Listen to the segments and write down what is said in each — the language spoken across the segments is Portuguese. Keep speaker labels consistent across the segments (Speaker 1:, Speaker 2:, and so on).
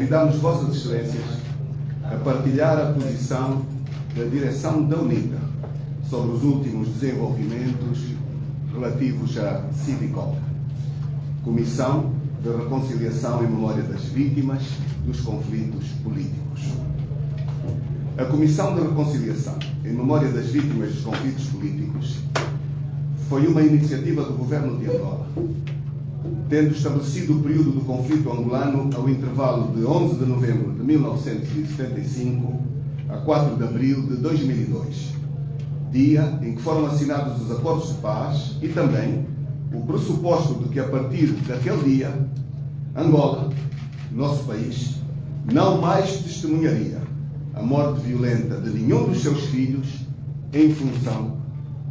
Speaker 1: convidamos Vossas Excelências a partilhar a posição da direção da UNITA sobre os últimos desenvolvimentos relativos à CIVICOP, Comissão de Reconciliação em Memória das Vítimas dos Conflitos Políticos. A Comissão de Reconciliação em Memória das Vítimas dos Conflitos Políticos foi uma iniciativa do Governo de Angola, tendo estabelecido o período do conflito angolano ao intervalo de 11 de novembro de 1975 a 4 de abril de 2002, dia em que foram assinados os acordos de paz, e também o pressuposto de que a partir daquele dia, Angola, nosso país, não mais testemunharia a morte violenta de nenhum dos seus filhos em função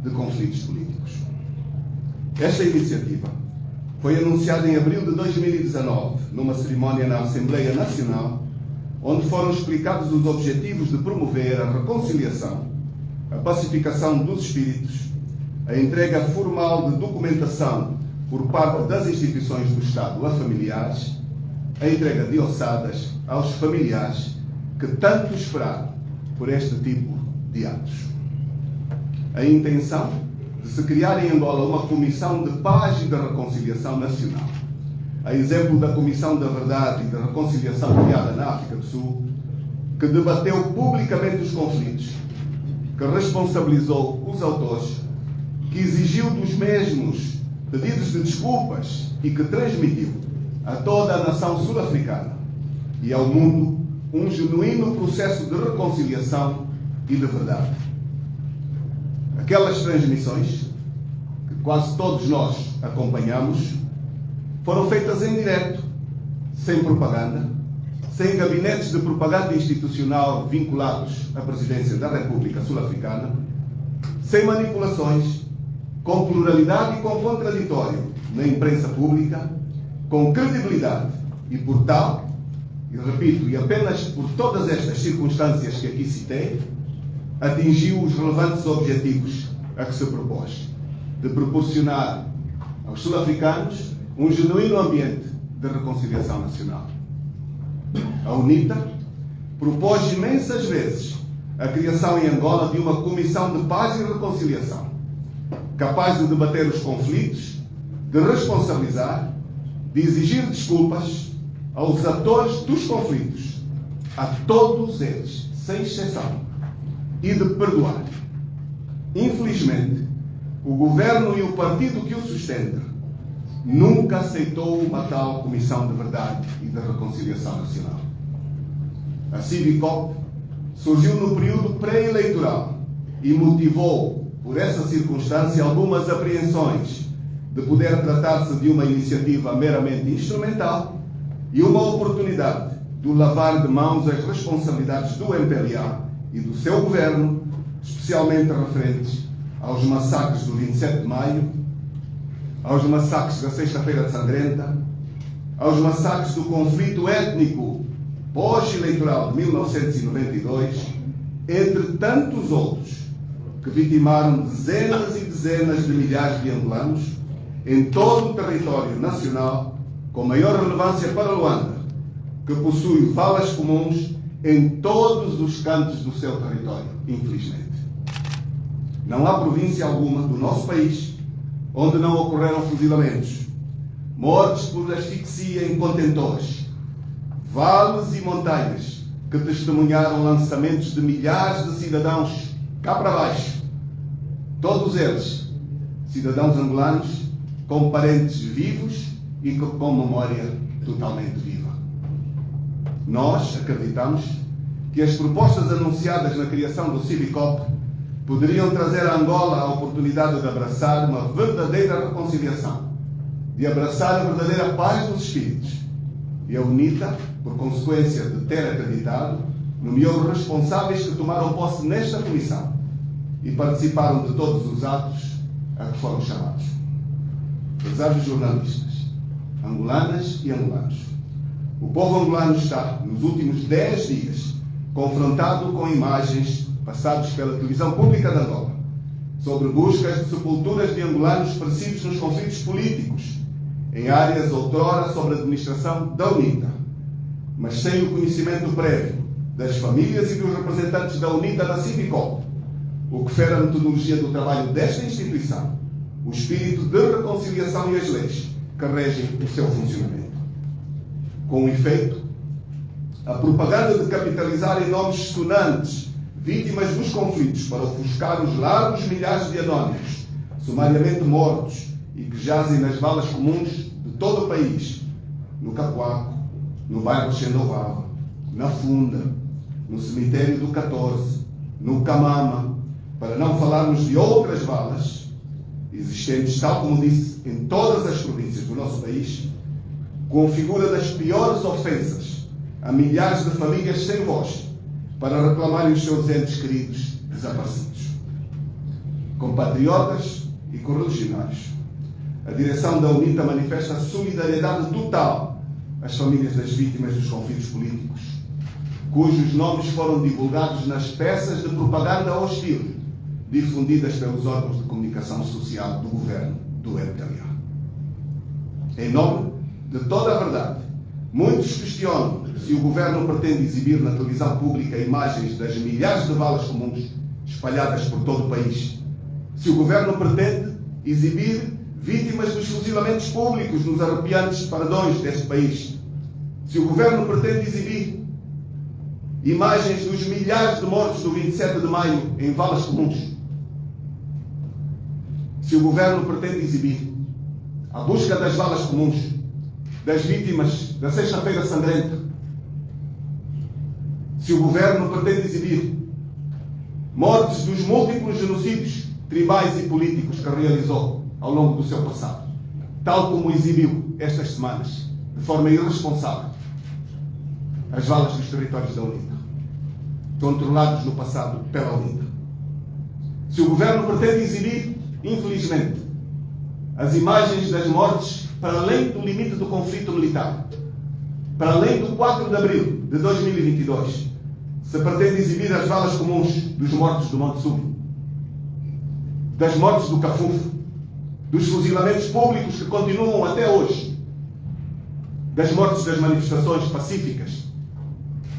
Speaker 1: de conflitos políticos. Esta iniciativa foi anunciada em abril de 2019, numa cerimónia na Assembleia Nacional, onde foram explicados os objetivos de promover a reconciliação, a pacificação dos espíritos, a entrega formal de documentação por parte das instituições do Estado a familiares, a entrega de ossadas aos familiares que tanto esperaram por este tipo de atos. A intenção de se criar em Angola uma Comissão de Paz e de Reconciliação Nacional, a exemplo da Comissão da Verdade e da Reconciliação criada na África do Sul, que debateu publicamente os conflitos, que responsabilizou os autores, que exigiu dos mesmos pedidos de desculpas e que transmitiu a toda a nação sul-africana e ao mundo um genuíno processo de reconciliação e de verdade. Aquelas transmissões, que quase todos nós acompanhamos, foram feitas em direto, sem propaganda, sem gabinetes de propaganda institucional vinculados à Presidência da República Sul-Africana, sem manipulações, com pluralidade e com contraditório na imprensa pública, com credibilidade e por tal, e repito, e apenas por todas estas circunstâncias que aqui citei, atingiu os relevantes objetivos a que se propôs, de proporcionar aos sul-africanos um genuíno ambiente de reconciliação nacional. A UNITA propôs imensas vezes a criação em Angola de uma Comissão de Paz e Reconciliação, capaz de debater os conflitos, de responsabilizar, de exigir desculpas aos atores dos conflitos, a todos eles, sem exceção, e de perdoar. Infelizmente, o governo e o partido que o sustenta nunca aceitou uma tal Comissão de Verdade e de Reconciliação Nacional. A CIVICOP surgiu no período pré-eleitoral e motivou, por essa circunstância, algumas apreensões de poder tratar-se de uma iniciativa meramente instrumental e uma oportunidade de lavar de mãos as responsabilidades do MPLA e do seu governo, especialmente referentes aos massacres do 27 de maio, aos massacres da Sexta-feira de Sangrenta, aos massacres do conflito étnico pós-eleitoral de 1992, entre tantos outros que vitimaram dezenas e dezenas de milhares de angolanos em todo o território nacional, com maior relevância para Luanda, que possui falas comuns em todos os cantos do seu território, infelizmente. Não há província alguma do nosso país onde não ocorreram fuzilamentos, mortes por asfixia em contentores, vales e montanhas que testemunharam lançamentos de milhares de cidadãos cá para baixo, todos eles cidadãos angolanos com parentes vivos e com memória totalmente viva. Nós acreditamos que as propostas anunciadas na criação do CIVICOP poderiam trazer a Angola a oportunidade de abraçar uma verdadeira reconciliação, de abraçar a verdadeira paz dos espíritos. E a UNITA, por consequência de ter acreditado, nomeou responsáveis que tomaram posse nesta comissão e participaram de todos os atos a que foram chamados. Pesados jornalistas, angolanas e angolanos, o povo angolano está, nos últimos 10 dias, confrontado com imagens passadas pela televisão pública de Angola sobre buscas de sepulturas de angolanos perecidos nos conflitos políticos em áreas outrora sob a administração da UNITA, mas sem o conhecimento prévio das famílias e dos representantes da UNITA na Civicop, o que fere a metodologia do trabalho desta instituição, o espírito de reconciliação e as leis que regem o seu funcionamento. Com efeito, a propaganda de capitalizar em nomes sonantes, vítimas dos conflitos, para ofuscar os largos milhares de anónimos, sumariamente mortos e que jazem nas valas comuns de todo o país, no Cacoaco, no bairro Xendovava, na Funda, no cemitério do 14, no Camama, para não falarmos de outras valas existentes, tal como disse, em todas as províncias do nosso país, configura das piores ofensas a milhares de famílias sem voz para reclamarem os seus entes queridos desaparecidos. Compatriotas e correligionários, a direção da UNITA manifesta solidariedade total às famílias das vítimas dos conflitos políticos, cujos nomes foram divulgados nas peças de propaganda hostil difundidas pelos órgãos de comunicação social do governo do MPLA. Em nome de toda a verdade, muitos questionam se o governo pretende exibir na televisão pública imagens das milhares de valas comuns espalhadas por todo o país, se o governo pretende exibir vítimas dos fuzilamentos públicos nos arrepiantes paredões deste país, se o governo pretende exibir imagens dos milhares de mortos do 27 de maio em valas comuns, se o governo pretende exibir a busca das valas comuns das vítimas da Sexta-feira Sangrenta, se o governo pretende exibir mortes dos múltiplos genocídios tribais e políticos que realizou ao longo do seu passado, tal como exibiu estas semanas, de forma irresponsável, as valas dos territórios da UNITA, controlados no passado pela UNITA. Se o governo pretende exibir, infelizmente, as imagens das mortes para além do limite do conflito militar, para além do 4 de abril de 2022, se pretende exibir as valas comuns dos mortos do Monte Sul, das mortes do Cafufo, dos fuzilamentos públicos que continuam até hoje, das mortes das manifestações pacíficas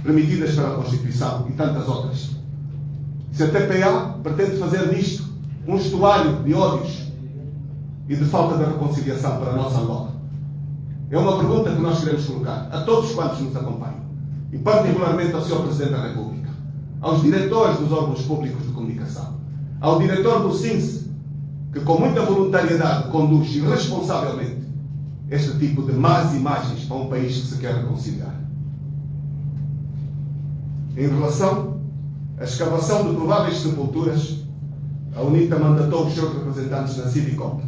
Speaker 1: permitidas pela Constituição e tantas outras. Se a TPA pretende fazer disto um estuário de ódios e de falta de reconciliação para a nossa Angola, é uma pergunta que nós queremos colocar a todos quantos nos acompanham, e particularmente ao Sr. Presidente da República, aos diretores dos órgãos públicos de comunicação, ao diretor do SINSE, que com muita voluntariedade conduz irresponsavelmente este tipo de más imagens para um país que se quer reconciliar. Em relação à escavação de prováveis sepulturas, a UNITA mandatou os seus representantes na Civicop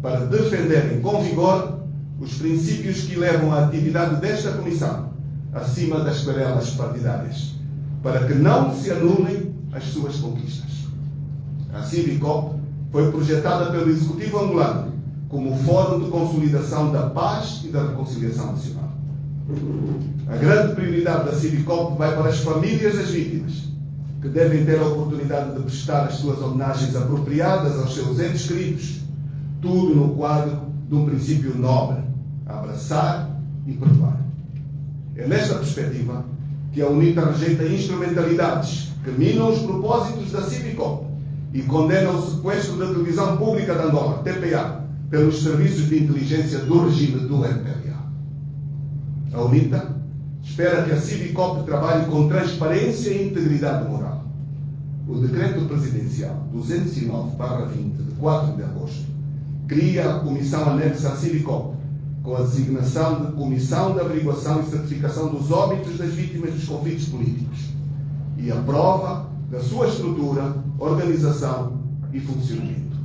Speaker 1: para defenderem com vigor os princípios que levam a atividade desta comissão acima das querelas partidárias, para que não se anulem as suas conquistas. A Civicop foi projetada pelo Executivo angolano como fórum de consolidação da paz e da reconciliação nacional. A grande prioridade da Civicop vai para as famílias das vítimas, que devem ter a oportunidade de prestar as suas homenagens apropriadas aos seus entes queridos, tudo no quadro de um princípio nobre: abraçar e perdoar. É nesta perspectiva que a UNITA rejeita instrumentalidades que minam os propósitos da Civicop e condena o sequestro da televisão pública de Angola, TPA, pelos serviços de inteligência do regime do MPLA. A UNITA espera que a Civicop trabalhe com transparência e integridade moral. O Decreto Presidencial 209/20, de 4 de agosto, cria a comissão anexa à Civicop, com a designação de Comissão de Averiguação e Certificação dos Óbitos das Vítimas dos Conflitos Políticos, e aprova da sua estrutura, organização e funcionamento.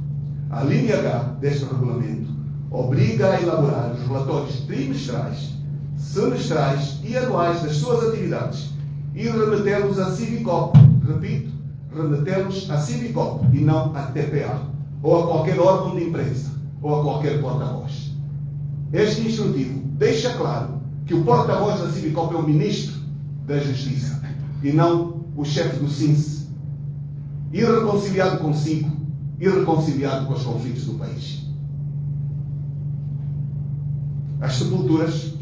Speaker 1: A linha H deste regulamento obriga a elaborar os relatórios trimestrais, semestrais e anuais das suas atividades e remetê-los à Civicop. Repito, remetê-los à Civicop e não à TPA, ou a qualquer órgão de imprensa, ou a qualquer porta-voz. Este instrutivo deixa claro que o porta-voz da Civicop é o Ministro da Justiça e não o chefe do SINSE, irreconciliado consigo, irreconciliado com os conflitos do país. As sepulturas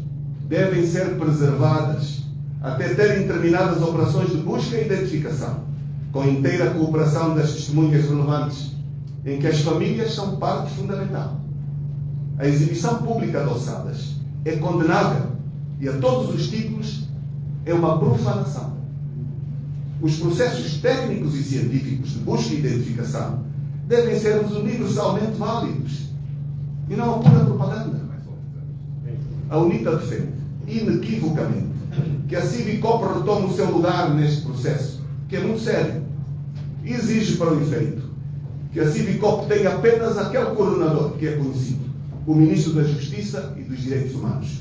Speaker 1: devem ser preservadas até terem terminado as operações de busca e identificação, com inteira cooperação das testemunhas relevantes, em que as famílias são parte fundamental. A exibição pública de ossadas é condenável e, a todos os títulos, é uma profanação. Os processos técnicos e científicos de busca e identificação devem ser universalmente válidos e não a pura propaganda. A UNITA defende, inequivocamente, que a Civicop retome o seu lugar neste processo, que é muito sério. E exige para o efeito que a Civicop tenha apenas aquele coordenador que é conhecido, o Ministro da Justiça e dos Direitos Humanos.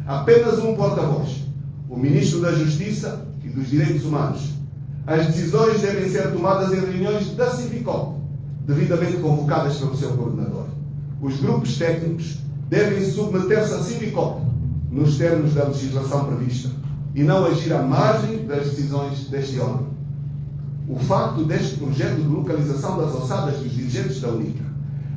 Speaker 1: Apenas um porta-voz, o Ministro da Justiça e dos Direitos Humanos. As decisões devem ser tomadas em reuniões da Civicop, devidamente convocadas pelo seu coordenador. Os grupos técnicos devem submeter-se à Civicop, nos termos da legislação prevista, e não agir à margem das decisões deste órgão. O facto deste projeto de localização das ossadas dos dirigentes da UNITA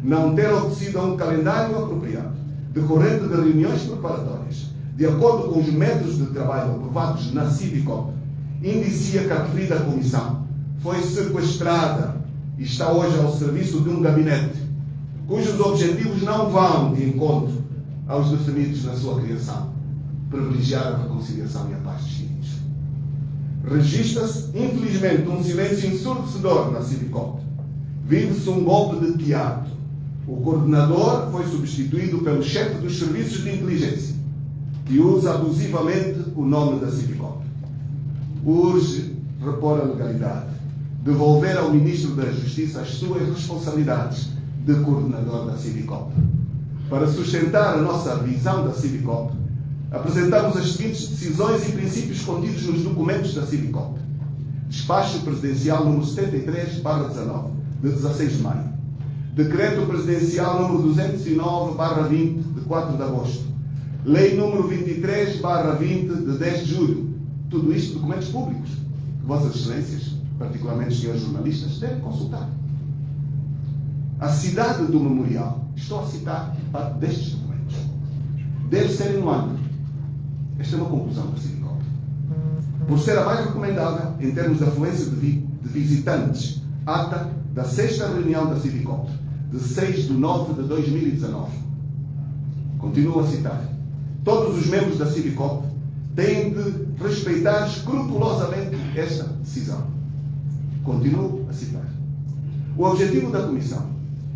Speaker 1: não ter obedecido a um calendário apropriado, decorrente de reuniões preparatórias, de acordo com os métodos de trabalho aprovados na Civicop, indicia que a referida comissão foi sequestrada e está hoje ao serviço de um gabinete cujos objetivos não vão de encontro aos definidos na sua criação, privilegiar a reconciliação e a paz de espíritos. Registra-se, infelizmente, um silêncio ensurdecedor na Civicop. Vive-se um golpe de teatro. O coordenador foi substituído pelo chefe dos serviços de inteligência, que usa abusivamente o nome da Civicop. Urge repor a legalidade, devolver ao Ministro da Justiça as suas responsabilidades de coordenador da Civicop. Para sustentar a nossa visão da Civicop, apresentamos as seguintes decisões e princípios contidos nos documentos da Civicop. Despacho Presidencial número 73/19, de 16 de maio. Decreto Presidencial número 209/20, de 4 de agosto. Lei número 23/20, de 10 de julho. Tudo isto documentos públicos, que Vossas Excelências, particularmente os senhores jornalistas, devem consultar. A cidade do memorial, estou a citar parte destes documentos, deve ser em Luanda. Esta é uma conclusão da Civicop. Por ser a mais recomendável em termos de afluência de visitantes, ata da 6ª reunião da Civicop, de 6 de 9 de 2019. Continuo a citar. Todos os membros da Civicop têm de respeitar escrupulosamente esta decisão. Continuo a citar. O objetivo da Comissão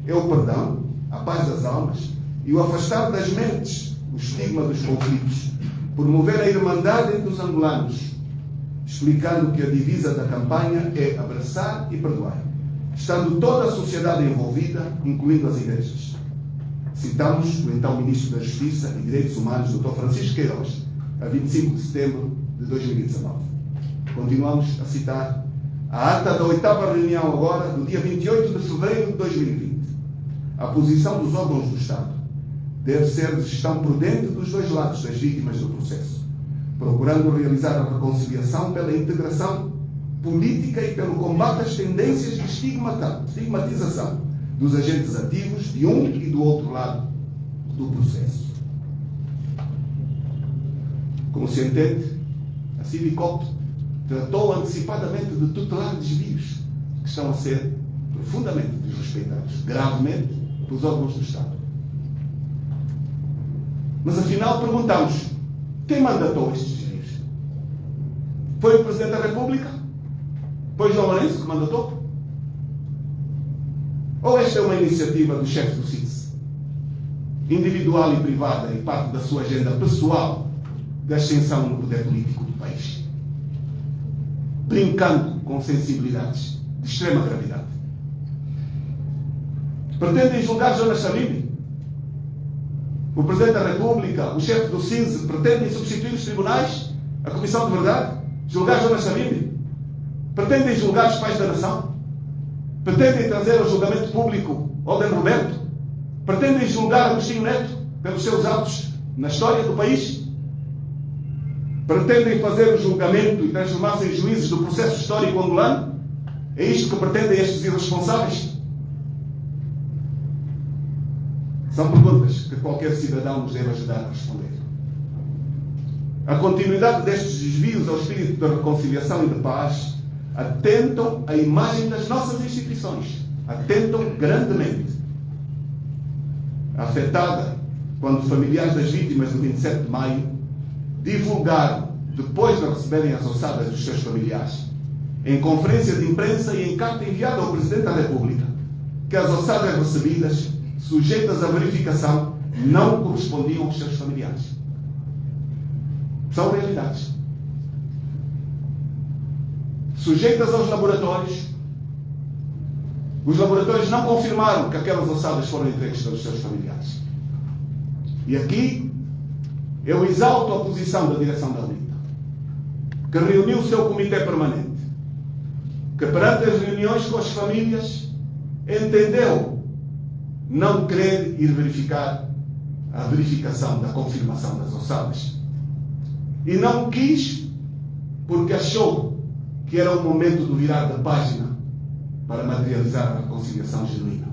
Speaker 1: é o perdão, a paz das almas e o afastar das mentes o estigma dos conflitos, promover a irmandade entre os angolanos, explicando que a divisa da campanha é abraçar e perdoar, estando toda a sociedade envolvida, incluindo as igrejas. Citamos o então Ministro da Justiça e Direitos Humanos, Dr. Francisco Queiroz, a 25 de setembro de 2019. Continuamos a citar a ata da 8ª reunião agora, do dia 28 de fevereiro de 2020. A posição dos órgãos do Estado deve ser de gestão prudente dos dois lados das vítimas do processo, procurando realizar a reconciliação pela integração política e pelo combate às tendências de estigmatização dos agentes ativos de um e do outro lado do processo. Como se entende, a Civicop tratou antecipadamente de tutelar desvios que estão a ser profundamente desrespeitados, gravemente, pelos órgãos do Estado. Mas afinal perguntamos, quem mandatou estes desvios? Foi o Presidente da República? Foi João Lourenço que mandatou? Ou esta é uma iniciativa do chefe do CIS, individual e privada e parte da sua agenda pessoal de ascensão no poder político do país, brincando com sensibilidades de extrema gravidade? Pretendem julgar Jonas Savimbi? O Presidente da República, o chefe do CIS, pretendem substituir os tribunais, a Comissão de Verdade, julgar Jonas Savimbi? Pretendem julgar os pais da nação? Pretendem trazer ao julgamento público Alden Roberto? Pretendem julgar Agostinho Neto pelos seus atos na história do país? Pretendem fazer o julgamento e transformar-se em juízes do processo histórico angolano? É isto que pretendem estes irresponsáveis? São perguntas que qualquer cidadão nos deve ajudar a responder. A continuidade destes desvios ao espírito da reconciliação e de paz atentam à imagem das nossas instituições, atentam grandemente. Afetada quando familiares das vítimas do 27 de maio divulgaram, depois de receberem as ossadas dos seus familiares, em conferência de imprensa e em carta enviada ao Presidente da República, que as ossadas recebidas, sujeitas à verificação, não correspondiam aos seus familiares. São realidades. Sujeitas aos laboratórios, os laboratórios não confirmaram que aquelas ossadas foram entregues pelos seus familiares. E aqui eu exalto a posição da direção da UNITA, que reuniu o seu comitê permanente, que perante as reuniões com as famílias entendeu não querer ir verificar a verificação da confirmação das ossadas. E não quis porque achou que era o momento do virar da página para materializar a reconciliação genuína.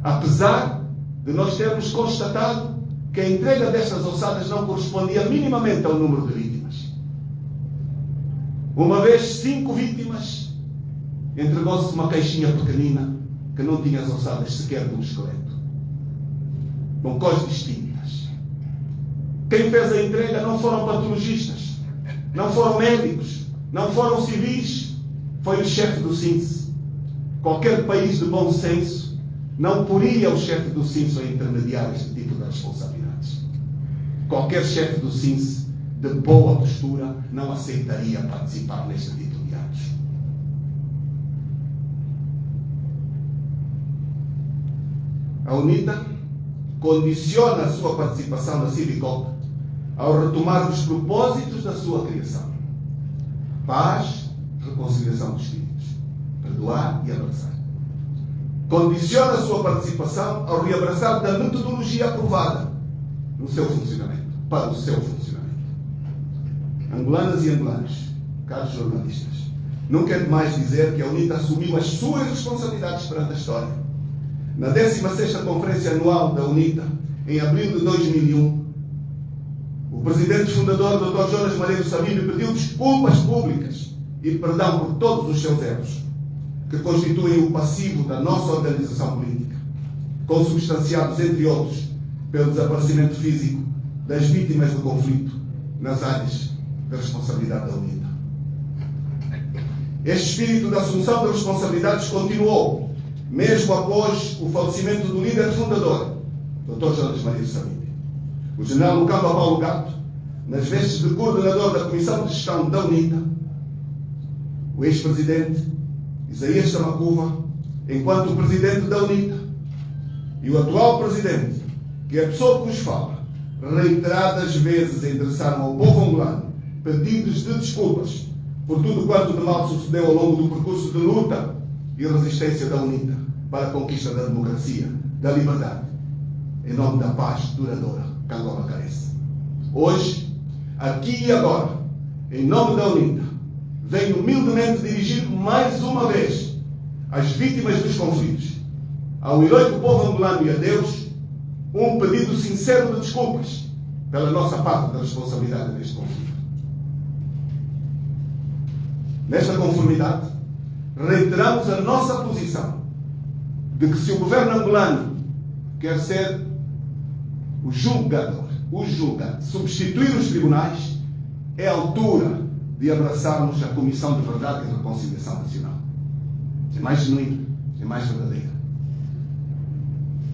Speaker 1: Apesar de nós termos constatado que a entrega destas ossadas não correspondia minimamente ao número de vítimas. Uma vez 5 vítimas, entregou-se uma caixinha pequenina que não tinha as ossadas sequer de um esqueleto, com costas tímidas. Quem fez a entrega não foram patologistas, não foram médicos, não foram civis, foi o chefe do SINCE. Qualquer país de bom senso não poria o chefe do SINCE a intermediar este tipo de responsabilidades. Qualquer chefe do SINCE de boa postura não aceitaria participar neste tipo de atos. A UNITA condiciona a sua participação na Civicop ao retomar os propósitos da sua criação: paz, reconciliação dos espíritos, perdoar e abraçar. Condiciona a sua participação ao reabraçar da metodologia aprovada no seu funcionamento, para o seu funcionamento. Angolanas e angolanos, caros jornalistas, não quero mais dizer que a UNITA assumiu as suas responsabilidades perante a história. Na 16ª Conferência Anual da UNITA, em abril de 2001, o presidente fundador, Dr. Jonas Malheiro Sabino, pediu desculpas públicas e perdão por todos os seus erros, que constituem o passivo da nossa organização política, consubstanciados, entre outros, pelo desaparecimento físico das vítimas do conflito nas áreas da responsabilidade da UNITA. Este espírito da assunção de responsabilidades continuou, mesmo após o falecimento do líder fundador, Dr. Jonas Malheiro Sabino. O general Lucamba Paulo Gato, nas vestes de coordenador da Comissão de Gestão da UNITA, o ex-presidente Isaías Samacuva, enquanto presidente da UNITA, e o atual presidente, que é a pessoa que vos fala, reiteradas vezes endereçaram ao povo angolano pedidos de desculpas por tudo quanto de mal sucedeu ao longo do percurso de luta e resistência da UNITA para a conquista da democracia, da liberdade, em nome da paz duradoura que Angola carece. Hoje, aqui e agora, em nome da UNITA, venho humildemente dirigir mais uma vez às vítimas dos conflitos, ao heroico povo angolano e a Deus, um pedido sincero de desculpas pela nossa parte da responsabilidade deste conflito. Nesta conformidade, reiteramos a nossa posição de que se o governo angolano quer ser o julgador, substituir os tribunais, é a altura de abraçarmos a Comissão de Verdade e Reconciliação Nacional. É mais genuína, é mais verdadeira.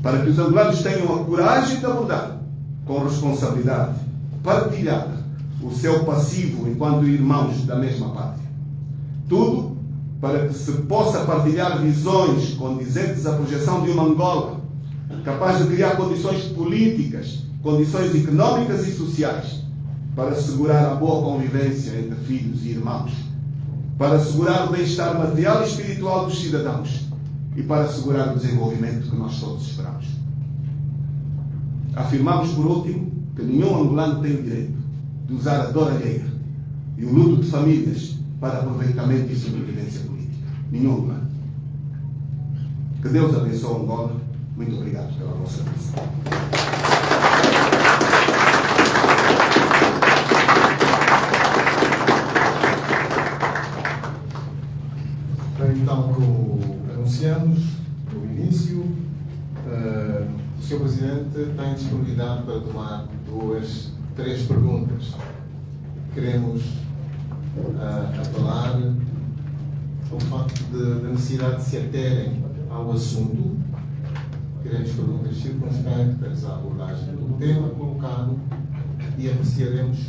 Speaker 1: Para que os angolanos tenham a coragem de abordar com responsabilidade partilhada o seu passivo enquanto irmãos da mesma pátria. Tudo para que se possa partilhar visões condizentes à projeção de uma Angola capaz de criar condições políticas, condições económicas e sociais para assegurar a boa convivência entre filhos e irmãos, para assegurar o bem-estar material e espiritual dos cidadãos e para assegurar o desenvolvimento que nós todos esperamos. Afirmamos, por último, que nenhum angolano tem o direito de usar a dor alheia e o luto de famílias para aproveitamento e sobrevivência política. Nenhum angolano. Que Deus abençoe Angola. Muito obrigado pela vossa atenção.
Speaker 2: Presidente tem disponibilidade para tomar 2, 3 perguntas. Queremos apelar ao facto da necessidade de se aterem ao assunto. Queremos perguntas circunspectas à abordagem do tema colocado e apreciaremos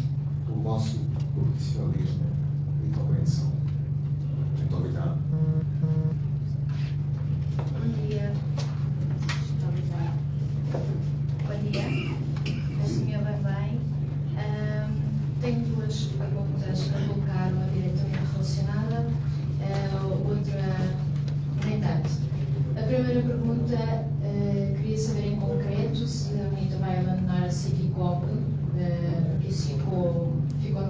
Speaker 2: o vosso profissionalismo e compreensão. Muito obrigado.
Speaker 3: Bom dia. Bom dia. O senhor vai bem. Tenho 2 perguntas a colocar, uma diretamente relacionada, outra nem tanto. A primeira pergunta, queria saber em concreto se a UNITA vai abandonar a Civicop, porque isso ficou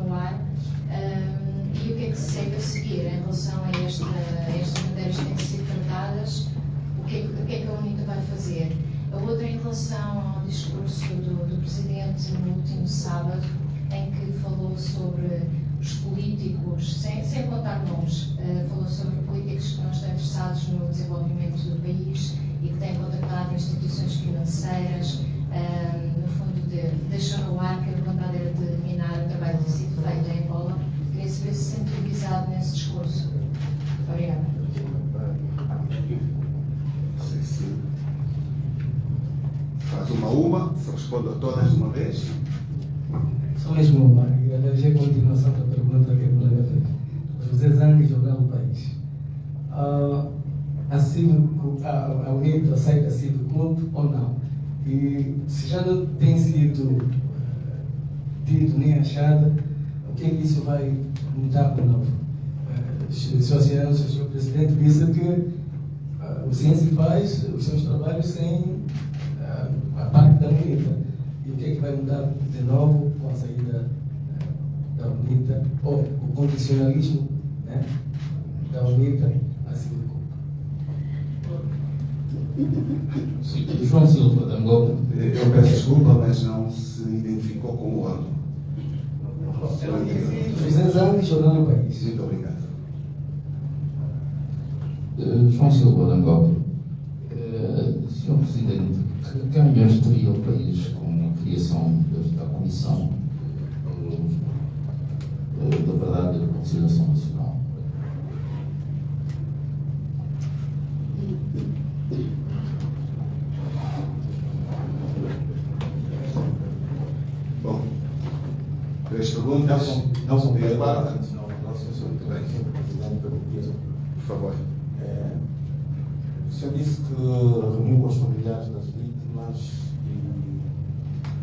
Speaker 3: no ar, e o que é que se segue a seguir em relação a estas matérias que têm que ser tratadas, o que é que a UNITA vai fazer. A outra em relação ao discurso do Presidente no último sábado, em que falou sobre os políticos, sem contar nomes, falou sobre políticos que não estão interessados no desenvolvimento do país e que têm contactado instituições financeiras, no fundo deixou no ar que a vontade era de minar o trabalho que tem sido feito em Angola. Queria saber se se sente revisado nesse discurso. Obrigada.
Speaker 1: Faz uma, se responde a todas de uma vez.
Speaker 4: Só mesmo uma, e a continuação da pergunta que a colega fez. José Zang, Jornal do País. A UNITA aceita a Civicop ou não? E se já não tem sido tido nem achado, o que é que isso vai mudar de novo? O Sr. Presidente disse que o Ciência faz os seus trabalhos sem a parte da UNITA. E o que é que vai mudar de novo com a saída da UNITA, ou o condicionalismo, né, da UNITA a Civicop?
Speaker 5: João Silva, da Angola.
Speaker 1: Eu peço desculpa, mas não se identificou com o órgão.
Speaker 4: José Zang, Jornal do País.
Speaker 1: Muito obrigado.
Speaker 5: João Silva, da Angola. Sr. Presidente, que caminhos teria o país com a criação da Comissão da Verdade e da Reconciliação Nacional?
Speaker 1: Bom, 3 perguntas.
Speaker 2: Não são
Speaker 1: Diga,
Speaker 2: perguntas,
Speaker 1: não.
Speaker 2: Muito bem.
Speaker 1: Por favor.
Speaker 2: O senhor disse que reuniu com os familiares das vítimas e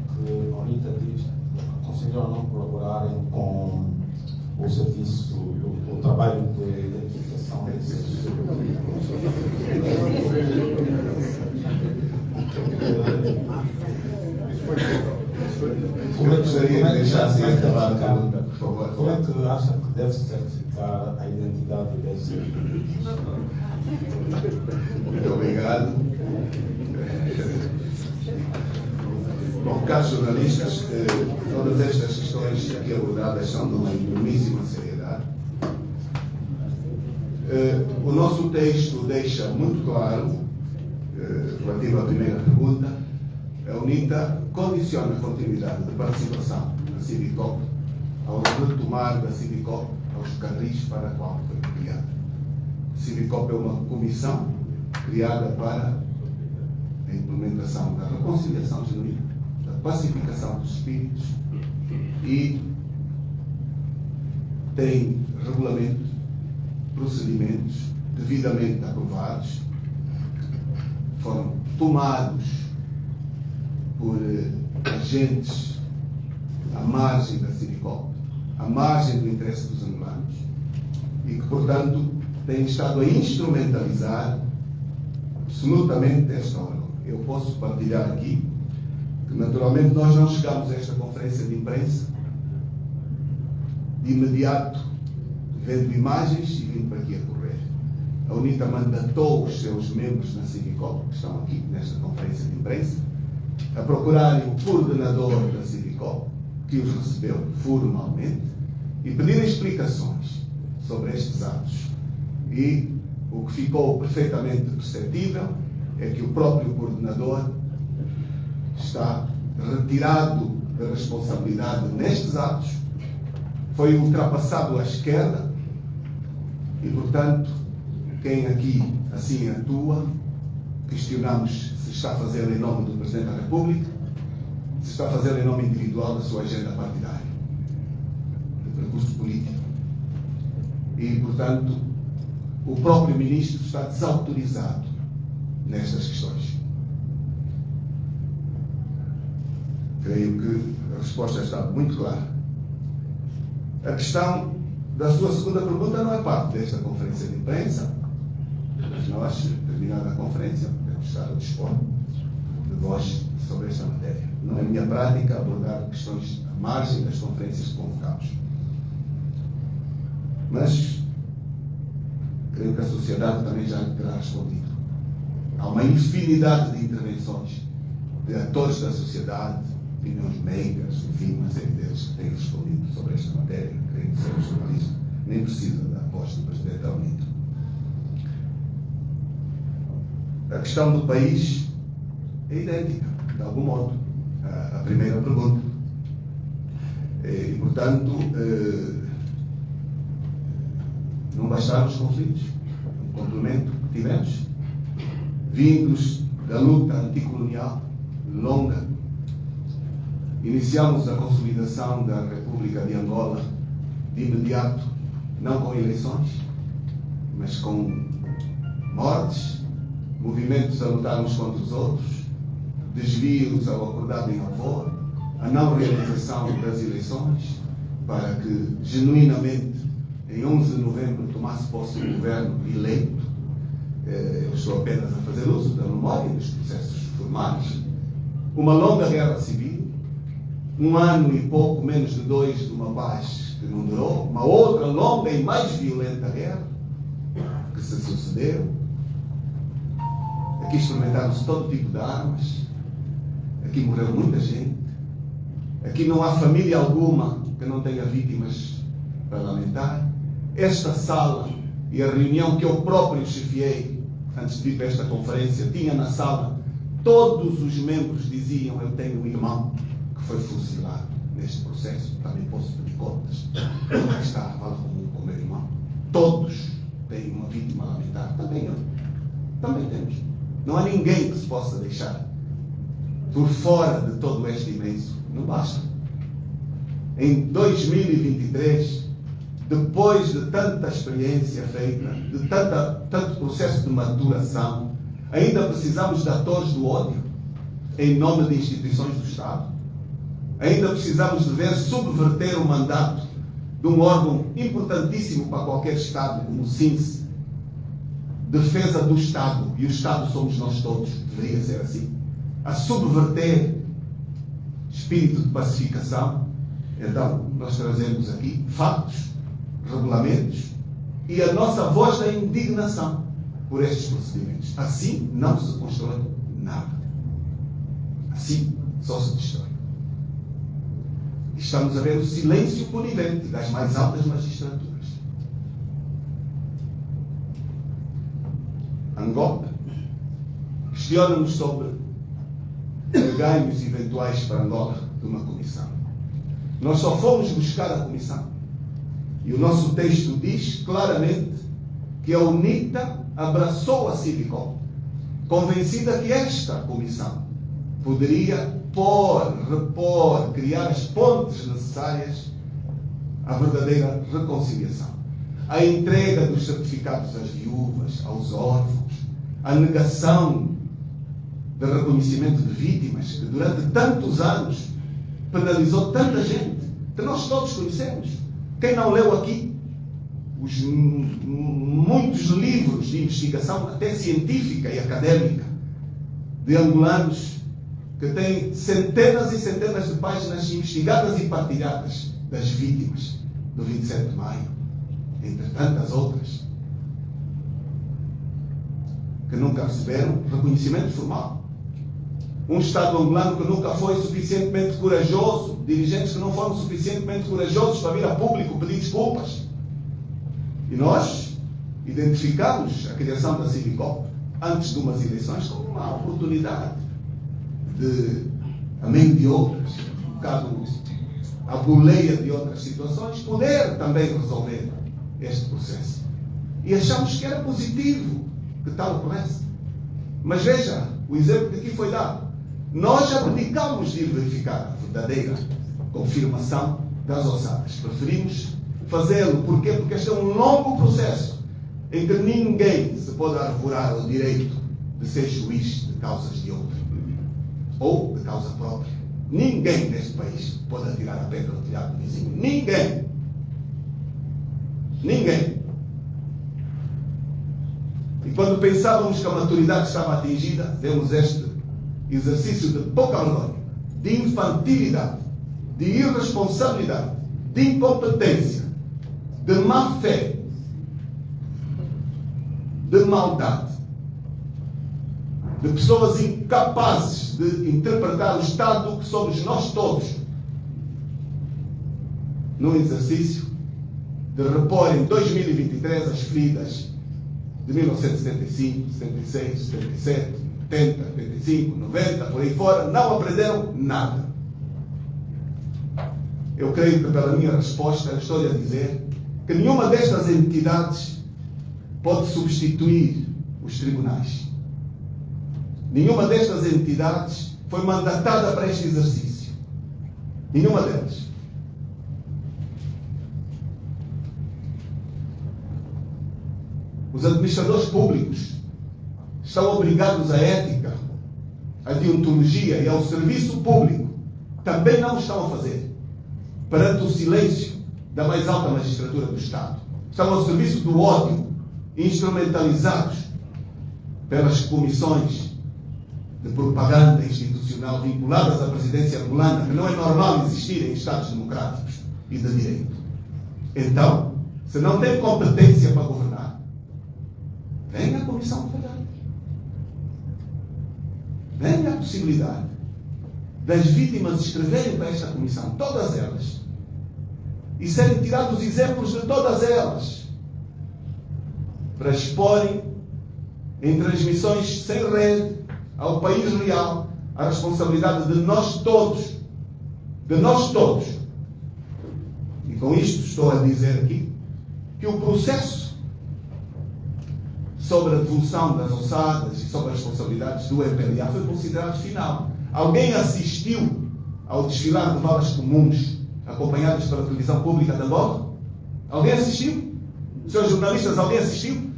Speaker 2: que a UNITA aconselhou a não colaborarem com o serviço, o trabalho de identificação desses.
Speaker 1: Eu gostaria de deixar assim acabar a pergunta, por favor.
Speaker 2: Como é que acha que deve certificar a identidade desses?
Speaker 1: Muito obrigado. Bom, caros jornalistas, todas estas questões aqui abordadas são de uma enormíssima seriedade. O nosso texto deixa muito claro, relativo à primeira pergunta, a UNITA condiciona a continuidade de participação na Civicop ao retomar da Civicop aos carris para a qual foi criada. A Civicop é uma comissão criada para a implementação da reconciliação genuína, da pacificação dos espíritos e tem regulamentos, procedimentos devidamente aprovados, foram tomados por agentes à margem da Civicop, à margem do interesse dos angolanos e que, portanto, têm estado a instrumentalizar absolutamente esta órgão. Eu posso partilhar aqui que, naturalmente, nós não chegamos a esta conferência de imprensa de imediato, vendo imagens e vindo para aqui a correr. A UNITA mandatou os seus membros na Civicop, que estão aqui nesta conferência de imprensa, a procurarem o coordenador da Civicop, que os recebeu formalmente, e pedirem explicações sobre estes atos. E o que ficou perfeitamente perceptível é que o próprio coordenador está retirado da responsabilidade nestes atos, foi ultrapassado à esquerda e, portanto, quem aqui assim atua, questionamos se está a fazer em nome do Presidente da República, se está a fazer em nome individual da sua agenda partidária, do percurso político. E, portanto, o próprio Ministro está desautorizado nestas questões. Creio que a resposta está muito clara. A questão da sua segunda pergunta não é parte desta conferência de imprensa, mas nós, terminada a conferência, podemos estar a dispor de vós sobre esta matéria. Não é minha prática abordar questões à margem das conferências que convocamos. Mas creio que a sociedade também já terá respondido. Há uma infinidade de intervenções de atores da sociedade, opiniões meigas, enfim, uma série deles que têm respondido sobre esta matéria. Creio que ser jornalista nem precisa da voz do Presidente da União. A questão do país é idêntica, de algum modo, à primeira pergunta. E, portanto, não bastaram os conflitos. Um complemento que tivemos, vindos da luta anticolonial longa. Iniciamos a consolidação da República de Angola de imediato, não com eleições, mas com mortes, movimentos a lutar uns contra os outros, desvios ao acordado em Alvor, a não realização das eleições, para que, genuinamente, em 11 de novembro, tomasse posse o governo eleito. Eu estou apenas a fazer uso da memória dos processos formais. Uma longa guerra civil, 1 ano e pouco, menos de 2, de uma paz que não durou, uma outra longa e mais violenta guerra que se sucederam. Aqui experimentaram-se todo tipo de armas, aqui morreu muita gente, aqui não há família alguma que não tenha vítimas para lamentar. Esta sala e a reunião que eu próprio chefiei antes de vir para esta conferência, tinha na sala, todos os membros diziam: eu tenho um irmão que foi fuzilado neste processo, também posso pedir contas. Onde está a vala comum com o meu irmão? Todos têm uma vítima a lamentar, também eu. Também temos. Não há ninguém que se possa deixar por fora de todo este imenso. Não basta. Em 2023, depois de tanta experiência feita, de tanto processo de maturação, ainda precisamos de atores do ódio em nome de instituições do Estado? Ainda precisamos de ver subverter o mandato de um órgão importantíssimo para qualquer Estado, como o SINCE, defesa do Estado, e o Estado somos nós todos, deveria ser assim, a subverter espírito de pacificação? Então, nós trazemos aqui factos, regulamentos e a nossa voz da indignação por estes procedimentos. Assim não se constrói nada. Assim só se destrói. Estamos a ver o silêncio conivente das mais altas magistraturas. Angola questiona-nos sobre ganhos eventuais para Angola de uma comissão. Nós só fomos buscar a comissão. E o nosso texto diz claramente que a UNITA abraçou a Civicol, convencida que esta comissão poderia repor, criar as pontes necessárias à verdadeira reconciliação. A entrega dos certificados às viúvas, aos órfãos, a negação de reconhecimento de vítimas, que durante tantos anos penalizou tanta gente, que nós todos conhecemos. Quem não leu aqui muitos livros de investigação, até científica e académica, de angolanos que têm centenas e centenas de páginas investigadas e partilhadas das vítimas do 27 de maio, entre tantas outras, que nunca receberam reconhecimento formal. Um Estado angolano que nunca foi suficientemente corajoso, dirigentes que não foram suficientemente corajosos para vir a público pedir desculpas. E nós identificamos a criação da Civicol antes de umas eleições como uma oportunidade de a meio de outras, um bocado à boleia de outras situações, poder também resolver este processo. E achamos que era positivo que tal ocorresse. Mas veja, o exemplo que aqui foi dado. Nós abdicamos de ir verificar a verdadeira confirmação das ossadas. Preferimos fazê-lo. Porquê? Porque este é um longo processo em que ninguém se pode arvorar o direito de ser juiz de causas de outro ou de causa própria. Ninguém neste país pode atirar a pedra ao telhado do vizinho. Ninguém. Ninguém. E quando pensávamos que a maturidade estava atingida, vemos este exercício de pouca vergonha, de infantilidade, de irresponsabilidade, de incompetência, de má fé, de maldade, de pessoas incapazes de interpretar o Estado que somos nós todos, num exercício de repor em 2023 as feridas de 1975, 76, 77, 80, 85, 90, por aí fora, não aprenderam nada. Eu creio que pela minha resposta eu estou a dizer que nenhuma destas entidades pode substituir os tribunais. Nenhuma destas entidades foi mandatada para este exercício. Nenhuma delas. Os administradores públicos estão obrigados à ética, à deontologia e ao serviço público. Também não estão a fazer. Perante o silêncio da mais alta magistratura do Estado. Estão ao serviço do ódio, instrumentalizados pelas comissões de propaganda institucional vinculadas à presidência angolana, que não é normal existir em Estados democráticos e de direito. Então, se não tem competência para governar, venha a Comissão de Verdade. Venha a possibilidade das vítimas escreverem para esta comissão, todas elas, e serem tirados exemplos de todas elas, para exporem em transmissões sem rede ao país real a responsabilidade de nós todos, e com isto estou a dizer aqui que o processo sobre a devolução das ossadas e sobre as responsabilidades do MPLA foi considerado final. Alguém assistiu ao desfilar de balas comuns acompanhadas pela televisão pública de Angola? Alguém assistiu? Senhores jornalistas, alguém assistiu?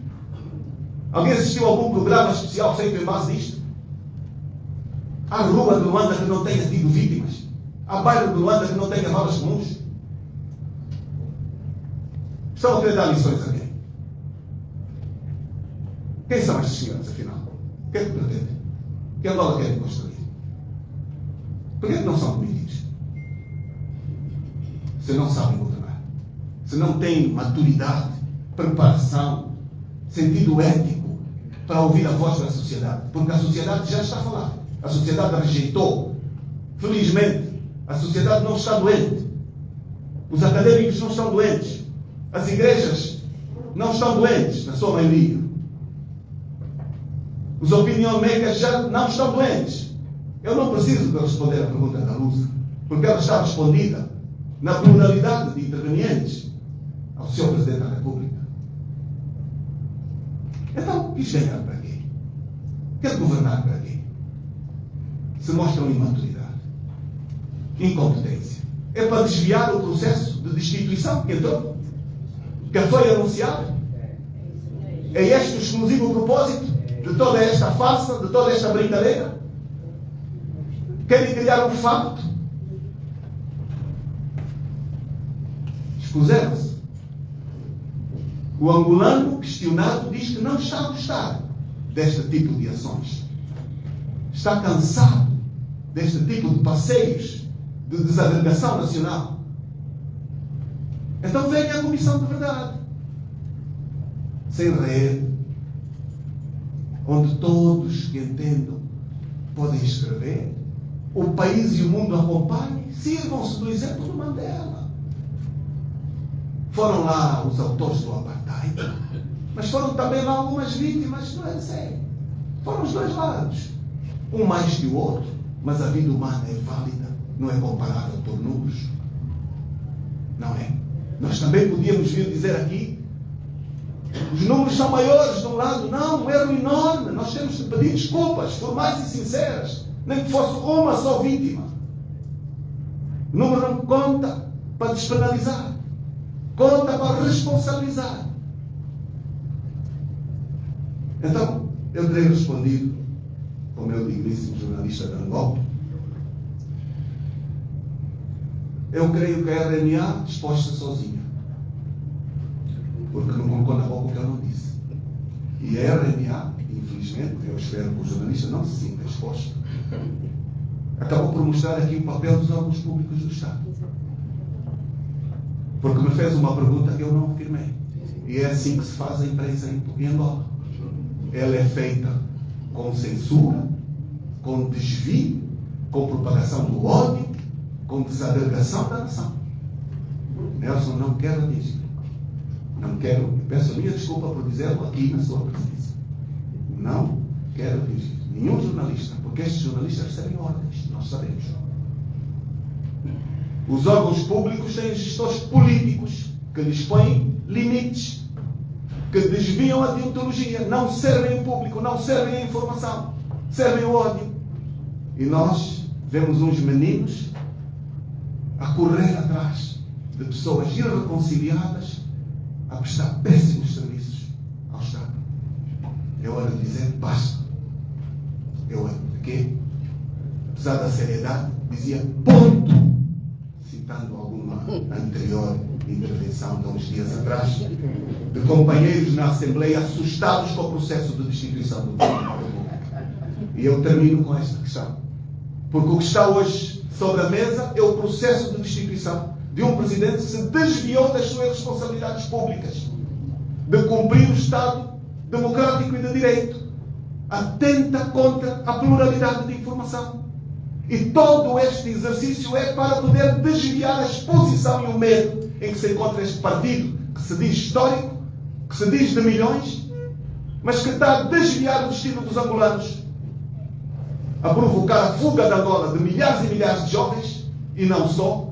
Speaker 1: Alguém assistiu a algum programa especial feito em base nisto? Há rua de Luanda que não tenha tido vítimas? Há bairro de Luanda que não tenha balas comuns? Estão a querer dar lições a quem? Quem são estes senhores, afinal? O que é que pretendem? Que Angola querem construir? Por que não são políticos? Se não sabem governar, se não têm maturidade, preparação, sentido ético para ouvir a voz da sociedade, porque a sociedade já está a falar. A sociedade rejeitou. Felizmente, a sociedade não está doente. Os académicos não estão doentes. As igrejas não estão doentes, na sua maioria. Os opinion makers já não estão doentes. Eu não preciso de responder a pergunta da Lusa, porque ela está respondida na pluralidade de intervenientes ao Sr. Presidente da República. Então, quis ganhar para quê? Quer governar para quê? Se mostram imaturidade, incompetência. É para desviar o processo de destituição que entrou, que foi anunciado. É este o exclusivo propósito de toda esta farsa, de toda esta brincadeira? Querem criar um facto? Expuseram-se. O angolano questionado diz que não está a gostar deste tipo de ações. Está cansado deste tipo de passeios de desagregação nacional. Então venha a Comissão de Verdade. Sem rede, onde todos que entendam podem escrever, o país e o mundo acompanhem, sirvam-se do exemplo do Mandela. Foram lá os autores do apartheid, mas foram também lá algumas vítimas do ANC. Foram os dois lados. Um mais que o outro, Mas a vida humana é válida, não é comparável por números. Não é? Nós também podíamos vir dizer aqui, os números são maiores de um lado. Não, um erro enorme. Nós temos de pedir desculpas formais e sinceras, nem que fosse uma só vítima. O número não conta para despenalizar, conta para responsabilizar. Então, eu terei respondido, como meu digníssimo jornalista de Angola, eu creio que a RNA exposta sozinha, porque não colocou na boca o que eu não disse. E a RNA, infelizmente, eu espero que o jornalista não se sinta exposto, acabou por mostrar aqui o papel dos órgãos públicos do Estado. Porque me fez uma pergunta que eu não afirmei. E é assim que se faz a imprensa em Angola. Ela é feita com censura, com desvio, com propagação do ódio, com desagregação da nação. Nelson, não quero atingir. Não quero, peço a minha desculpa por dizê-lo aqui na sua presença. Não quero atingir nenhum jornalista, porque estes jornalistas recebem ordens, nós sabemos. Os órgãos públicos têm gestores políticos que lhes põem limites, que desviam a deontologia, não servem o público, não servem a informação, servem o ódio. E nós vemos uns meninos a correr atrás de pessoas irreconciliadas a prestar péssimos serviços ao Estado. É hora de dizer basta. Eu aqui, apesar da seriedade, dizia ponto, citando alguma anterior intervenção de uns dias atrás, de companheiros na Assembleia assustados com o processo de destituição do Presidente da República. E eu termino com esta questão. Porque o que está hoje sobre a mesa é o processo de destituição de um Presidente que se desviou das suas responsabilidades públicas, de cumprir o Estado democrático e de direito, atenta contra a pluralidade de informação. E todo este exercício é para poder desviar a exposição e o medo em que se encontra este partido, que se diz histórico, que se diz de milhões, mas que está a desviar o destino dos angolanos, a provocar a fuga da Angola de milhares e milhares de jovens, e não só,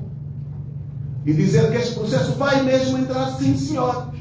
Speaker 1: e dizer que este processo vai mesmo entrar, sim senhor,